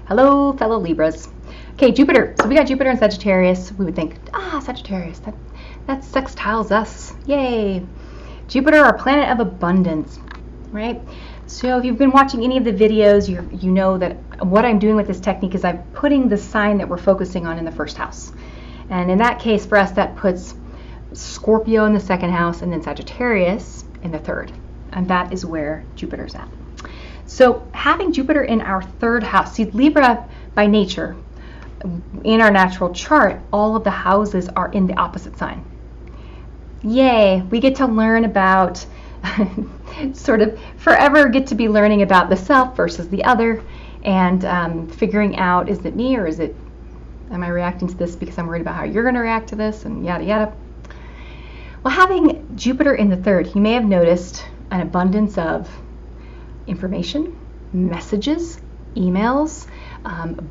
Hello, fellow Libras. Okay, Jupiter. So we got Jupiter in Sagittarius. We would think, Sagittarius, that sextiles us. Yay. Jupiter, our planet of abundance, right? So if you've been watching any of the videos, you know that what I'm doing with this technique is I'm putting the sign that we're focusing on in the first house. And in that case, for us, that puts Scorpio in the second house and then Sagittarius in the third. And that is where Jupiter's at. So having Jupiter in our third house, see, Libra by nature, in our natural chart, all of the houses are in the opposite sign. Yay, we get to learn about, sort of forever get to be learning about the self versus the other, and figuring out, is it me or am I reacting to this because I'm worried about how you're going to react to this, and yada yada. Well, having Jupiter in the third, you may have noticed an abundance of information, messages, emails,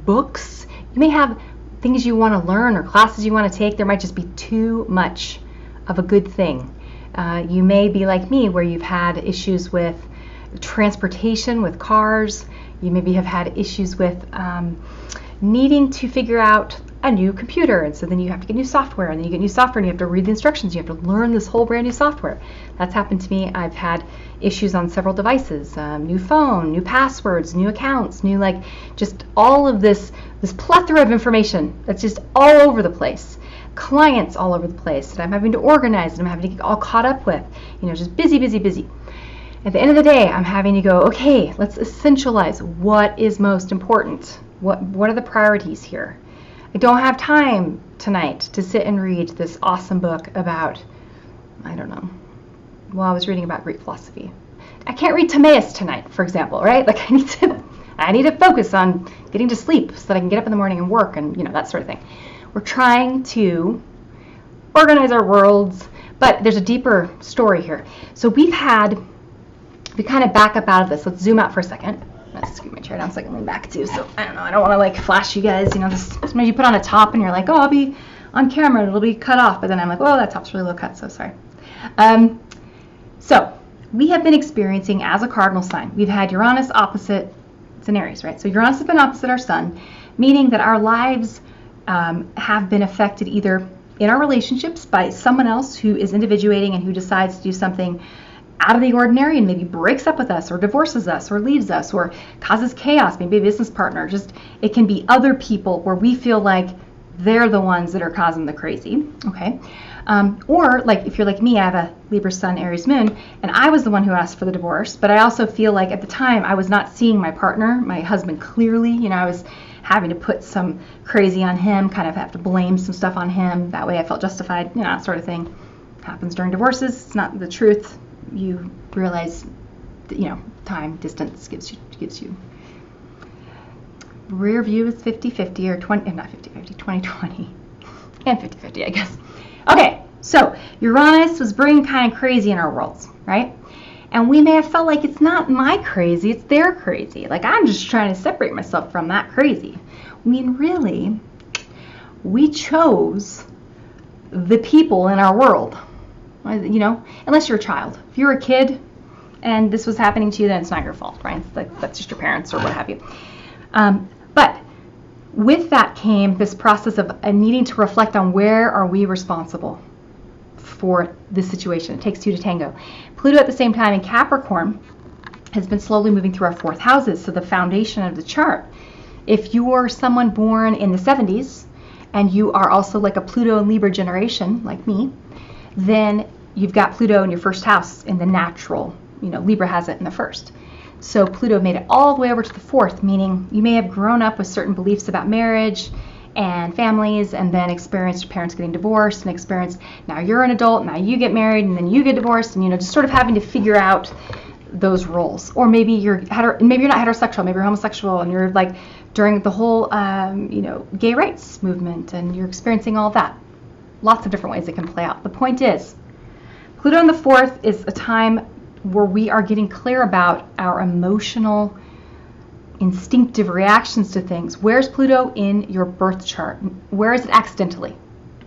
books. You may have things you want to learn or classes you want to take. There might just be too much of a good thing. You may be like me, where you've had issues with transportation, with cars. You maybe have had issues with needing to figure out a new computer, and so then you have to get new software, and then you get new software and you have to read the instructions. You have to learn this whole brand new software. That's happened to me. I've had issues on several devices, new phone, new passwords, new accounts, new, like, just all of this plethora of information that's just all over the place. Clients all over the place that I'm having to organize and I'm having to get all caught up with, just busy. At the end of the day, I'm having to go, okay, let's essentialize what is most important. What are the priorities here? I don't have time tonight to sit and read this awesome book about, I don't know. Well, I was reading about Greek philosophy. I can't read Timaeus tonight, for example, right? Like, I need to focus on getting to sleep so that I can get up in the morning and work and, that sort of thing. We're trying to organize our worlds, but there's a deeper story here. So we kind of back up out of this. Let's zoom out for a second. Let's scoot my chair down so I can lean back too. So I don't know. I don't want to like flash you guys. Sometimes you put on a top and you're like, oh, I'll be on camera and it'll be cut off. But then I'm like, oh, that top's really low cut. So sorry. So we have been experiencing, as a cardinal sign, we've had Uranus opposite, it's an Aries, right? So Uranus has been opposite our sun, meaning that our lives have been affected either in our relationships by someone else who is individuating and who decides to do something out of the ordinary and maybe breaks up with us or divorces us or leaves us or causes chaos, maybe a business partner. Just, it can be other people where we feel like they're the ones that are causing the crazy, okay? Or like if you're like me, I have a Libra Sun, Aries Moon, and I was the one who asked for the divorce, but I also feel like at the time I was not seeing my partner, my husband, clearly. I was having to put some crazy on him, kind of have to blame some stuff on him. That way I felt justified, that sort of thing. Happens during divorces. It's not the truth. You realize that, time, distance gives you. Rear view is 50-50 or 20-20 and 50-50, I guess. Okay, so Uranus was bringing kind of crazy in our worlds, right? And we may have felt like it's not my crazy, it's their crazy. Like, I'm just trying to separate myself from that crazy. I mean, really, we chose the people in our world. Unless you're a child. If you're a kid and this was happening to you, then it's not your fault, right? That's just your parents or what have you. But with that came this process of needing to reflect on where are we responsible for this situation. It takes two to tango. Pluto at the same time in Capricorn has been slowly moving through our fourth houses, so the foundation of the chart. If you are someone born in the 70s and you are also like a Pluto and Libra generation, like me, then you've got Pluto in your first house in the natural, Libra has it in the first. So Pluto made it all the way over to the fourth, meaning you may have grown up with certain beliefs about marriage and families and then experienced your parents getting divorced and experienced now you're an adult, now you get married and then you get divorced and, just sort of having to figure out those roles. Or maybe you're not heterosexual, maybe you're homosexual and you're like during the whole, gay rights movement and you're experiencing all of that. Lots of different ways it can play out. The point is, Pluto in the fourth is a time where we are getting clear about our emotional, instinctive reactions to things. Where's Pluto in your birth chart? Where is it accidentally?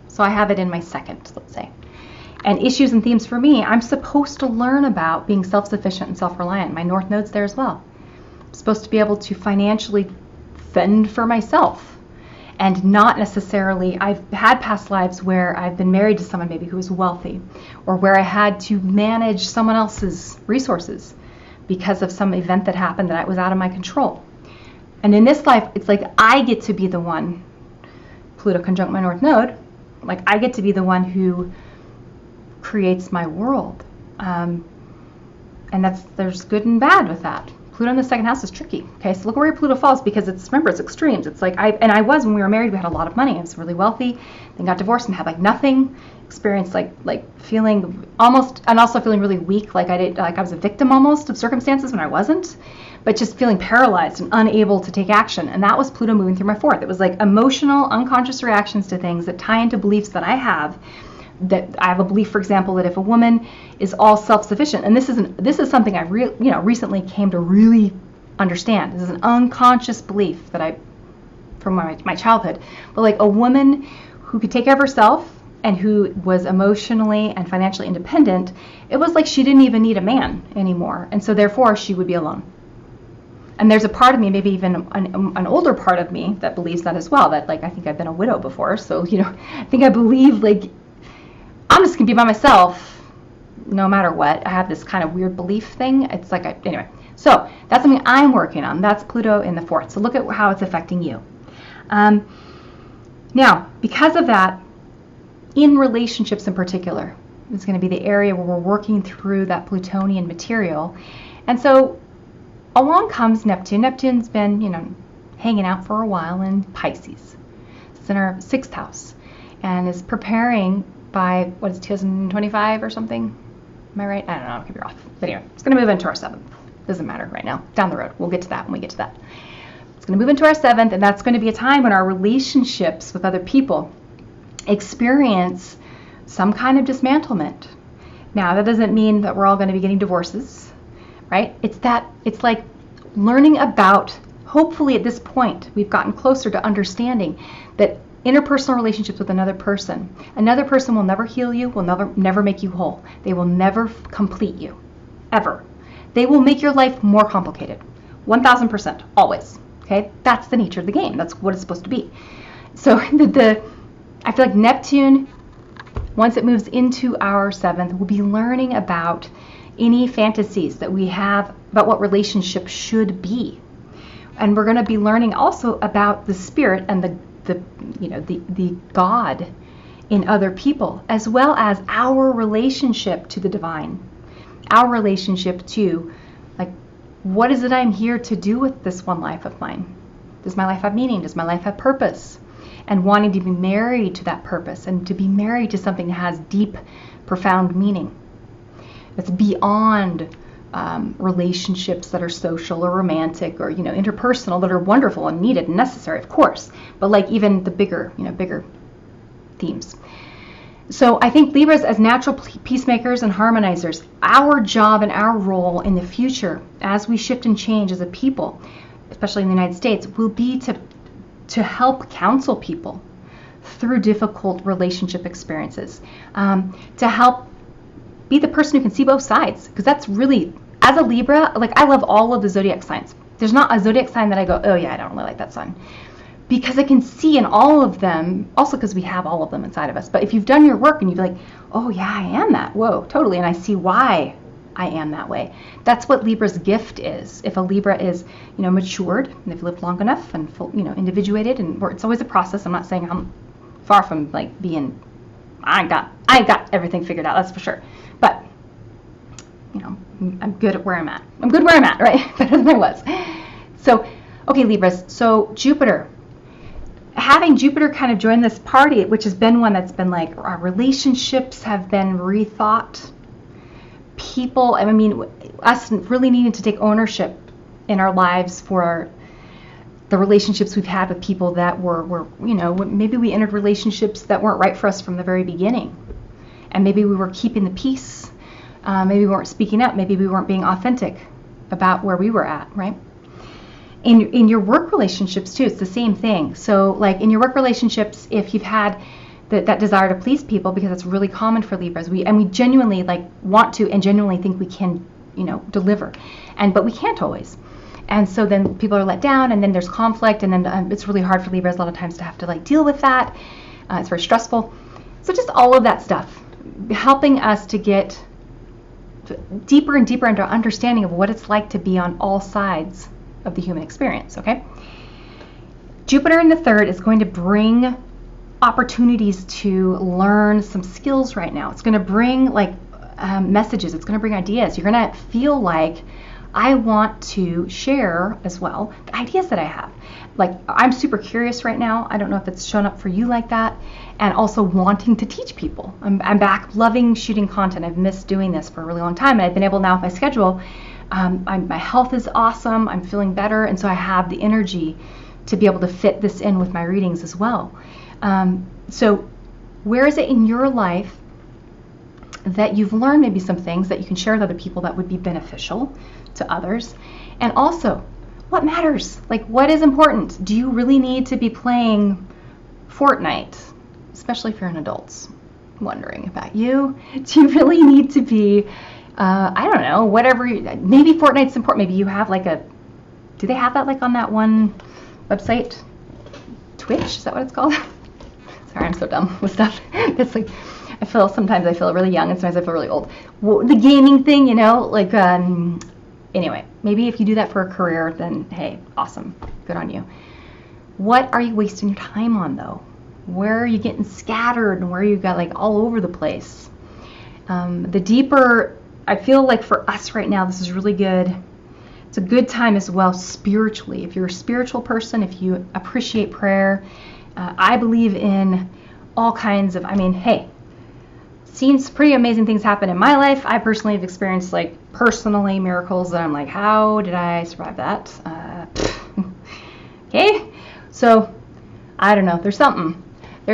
So I have it in my second, let's say. And issues and themes for me, I'm supposed to learn about being self-sufficient and self-reliant. My North Node's there as well. I'm supposed to be able to financially fend for myself. And not necessarily, I've had past lives where I've been married to someone maybe who was wealthy, or where I had to manage someone else's resources because of some event that happened that was out of my control. And in this life, it's like I get to be the one, Pluto conjunct my North Node, like I get to be the one who creates my world. And there's good and bad with that. Pluto in the second house is tricky. Okay, so look where your Pluto falls, because remember, it's extremes. It's like I was when we were married, we had a lot of money. I was really wealthy, then got divorced and had like nothing. Experienced like feeling almost, and also feeling really weak, like I was a victim almost of circumstances when I wasn't, but just feeling paralyzed and unable to take action. And that was Pluto moving through my fourth. It was like emotional, unconscious reactions to things that tie into beliefs that I have. That I have a belief, for example, that if a woman is all self-sufficient, and this is something I recently came to really understand. This is an unconscious belief that from my childhood. But like a woman who could take care of herself and who was emotionally and financially independent, it was like she didn't even need a man anymore, and so therefore she would be alone. And there's a part of me, maybe even an older part of me, that believes that as well. That like I think I've been a widow before, so I think I believe like I'm just gonna be by myself no matter what. I have this kind of weird belief thing. It's like anyway. So that's something I'm working on. That's Pluto in the fourth. So look at how it's affecting you. Now, because of that, in relationships in particular, it's going to be the area where we're working through that Plutonian material. And so along comes Neptune. Neptune's been, hanging out for a while in Pisces. It's in our sixth house and is preparing by, 2025 or something? Am I right? I don't know. I could be off. But anyway, it's going to move into our seventh. Doesn't matter right now. Down the road. We'll get to that when we get to that. It's going to move into our seventh, and that's going to be a time when our relationships with other people experience some kind of dismantlement. Now, that doesn't mean that we're all going to be getting divorces, right? It's like learning about, hopefully at this point, we've gotten closer to understanding that interpersonal relationships with another person will never heal you, will never make you whole. They will never complete you, ever. They will make your life more complicated, 1000%, always. Okay, that's the nature of the game. That's what it's supposed to be. So I feel like Neptune, once it moves into our seventh, we'll be learning about any fantasies that we have about what relationships should be, and we're going to be learning also about the spirit and the God in other people, as well as our relationship to the divine, our relationship to, like, what is it I'm here to do with this one life of mine? Does my life have meaning? Does my life have purpose? And wanting to be married to that purpose, and to be married to something that has deep, profound meaning. That's beyond relationships that are social or romantic or interpersonal, that are wonderful and needed and necessary, of course, but like even the bigger themes. So I think Libras, as natural peacemakers and harmonizers, our job and our role in the future as we shift and change as a people, especially in the United States, will be to help counsel people through difficult relationship experiences, to help be the person who can see both sides, because that's really, as a Libra, like I love all of the zodiac signs. There's not a zodiac sign that I go, oh yeah, I don't really like that sign, because I can see in all of them, also because we have all of them inside of us. But if you've done your work and you're like, oh yeah, I am that, whoa, totally, and I see why I am that way. That's what Libra's gift is. If a Libra is, matured, and they've lived long enough and individuated, and it's always a process. I'm not saying I'm far from like being, I got everything figured out, that's for sure. But I'm good at where I'm at. I'm good where I'm at, right? Better than I was. So, okay, Libras. So Jupiter, having Jupiter kind of join this party, which has been one that's been like our relationships have been rethought. People, us really needing to take ownership in our lives for the relationships we've had with people that were maybe we entered relationships that weren't right for us from the very beginning, and maybe we were keeping the peace, maybe we weren't speaking up, maybe we weren't being authentic about where we were at, right? In your work relationships too, it's the same thing. So like in your work relationships, if you've had that desire to please people, because it's really common for Libras, we genuinely like want to and genuinely think we can deliver, but we can't always. And so then people are let down, and then there's conflict, and then it's really hard for Libras a lot of times to have to like deal with that. It's very stressful. So just all of that stuff, helping us to get deeper and deeper into understanding of what it's like to be on all sides of the human experience, okay? Jupiter in the third is going to bring opportunities to learn some skills right now. It's going to bring like messages. It's going to bring ideas. You're going to feel like, I want to share as well the ideas that I have. Like, I'm super curious right now. I don't know if it's shown up for you like that. And also wanting to teach people. I'm back loving shooting content. I've missed doing this for a really long time. And I've been able now with my schedule. My health is awesome. I'm feeling better. And so I have the energy to be able to fit this in with my readings as well. So where is it in your life that you've learned maybe some things that you can share with other people that would be beneficial to others? And also, what matters? Like, what is important? Do you really need to be playing Fortnite? Especially if you're an adult. I'm wondering about you. Do you really need to be, I don't know, whatever, maybe Fortnite's important. Maybe you have like do they have that like on that one website? Twitch, is that what it's called? Sorry, I'm so dumb with stuff. It's like, sometimes I feel really young and sometimes I feel really old. The gaming thing, like, anyway, maybe if you do that for a career, then hey, awesome, good on you. What are you wasting your time on though? Where are you getting scattered and where you got like all over the place? The deeper, I feel like for us right now, this is really good. It's a good time as well spiritually. If you're a spiritual person, if you appreciate prayer, I believe in all kinds of, hey, seen some pretty amazing things happen in my life. I personally have experienced like personally miracles that I'm like, how did I survive that? Okay, so I don't know. There's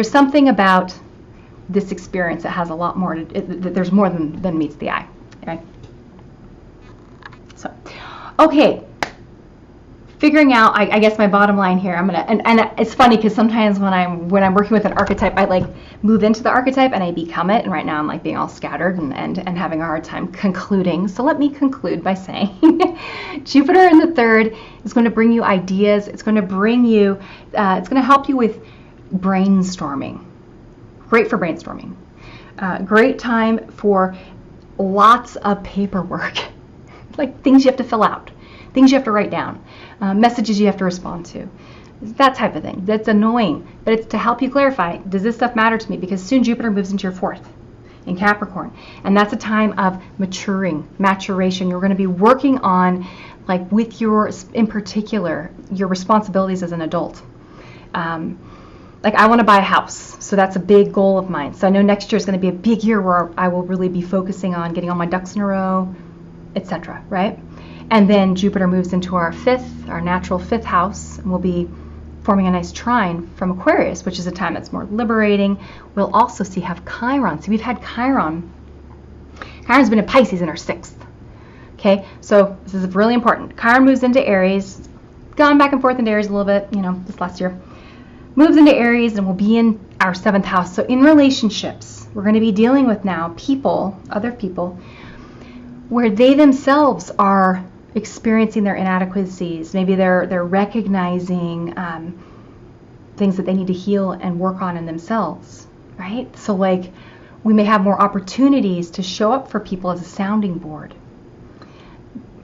something about this experience that has a lot more. There's more than meets the eye. Okay. So, okay. Figuring out, I guess my bottom line here, I'm gonna, and it's funny because sometimes when I'm working with an archetype, I like move into the archetype and I become it, and right now I'm like being all scattered and having a hard time concluding. So let me conclude by saying Jupiter in the third is going to bring you ideas. It's going to bring you, it's going to help you with brainstorming. Great for brainstorming. Great time for lots of paperwork, like things you have to fill out, things you have to write down. Messages you have to respond to, that type of thing. That's annoying, but it's to help you clarify, does this stuff matter to me? Because soon Jupiter moves into your fourth in Capricorn, and that's a time of maturation. You're going to be working on, like with in particular, your responsibilities as an adult. Like I want to buy a house, so that's a big goal of mine. So I know next year is going to be a big year where I will really be focusing on getting all my ducks in a row, etc., right? And then Jupiter moves into our natural fifth house, and we'll be forming a nice trine from Aquarius, which is a time that's more liberating. We'll also have Chiron. So we've had Chiron. Chiron's been in Pisces in our sixth. Okay, so this is really important. Chiron moves into Aries, gone back and forth into Aries a little bit, this last year. Moves into Aries and will be in our seventh house. So in relationships, we're going to be dealing with now other people, where they themselves are experiencing their inadequacies. Maybe they're recognizing things that they need to heal and work on in themselves, right? So like we may have more opportunities to show up for people as a sounding board.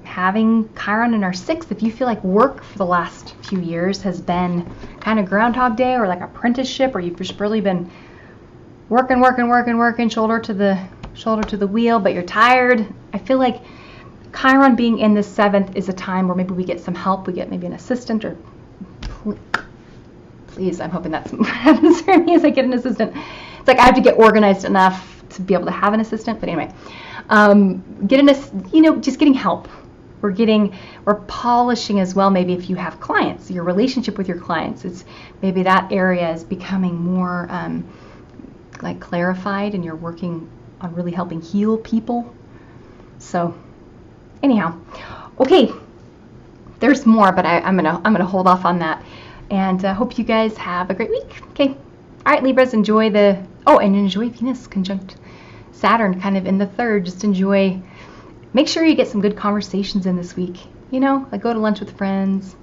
Having Chiron in our sixth, if you feel like work for the last few years has been kind of Groundhog Day or like apprenticeship, or you've just really been working, shoulder to the wheel, but you're tired, I feel like Chiron being in the seventh is a time where maybe we get some help. We get maybe an assistant, or please, I'm hoping that's what happens for me as I get an assistant. It's like I have to get organized enough to be able to have an assistant. But anyway, just getting help. We're polishing as well. Maybe if you have clients, your relationship with your clients, it's maybe that area is becoming more like clarified, and you're working on really helping heal people. So anyhow, okay, there's more, but I'm gonna hold off on that, and hope you guys have a great week. Okay, all right, Libras, enjoy Venus conjunct Saturn, kind of in the third. Just make sure you get some good conversations in this week. You know, like go to lunch with friends,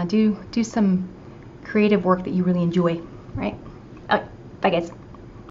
do some creative work that you really enjoy, right? Bye guys.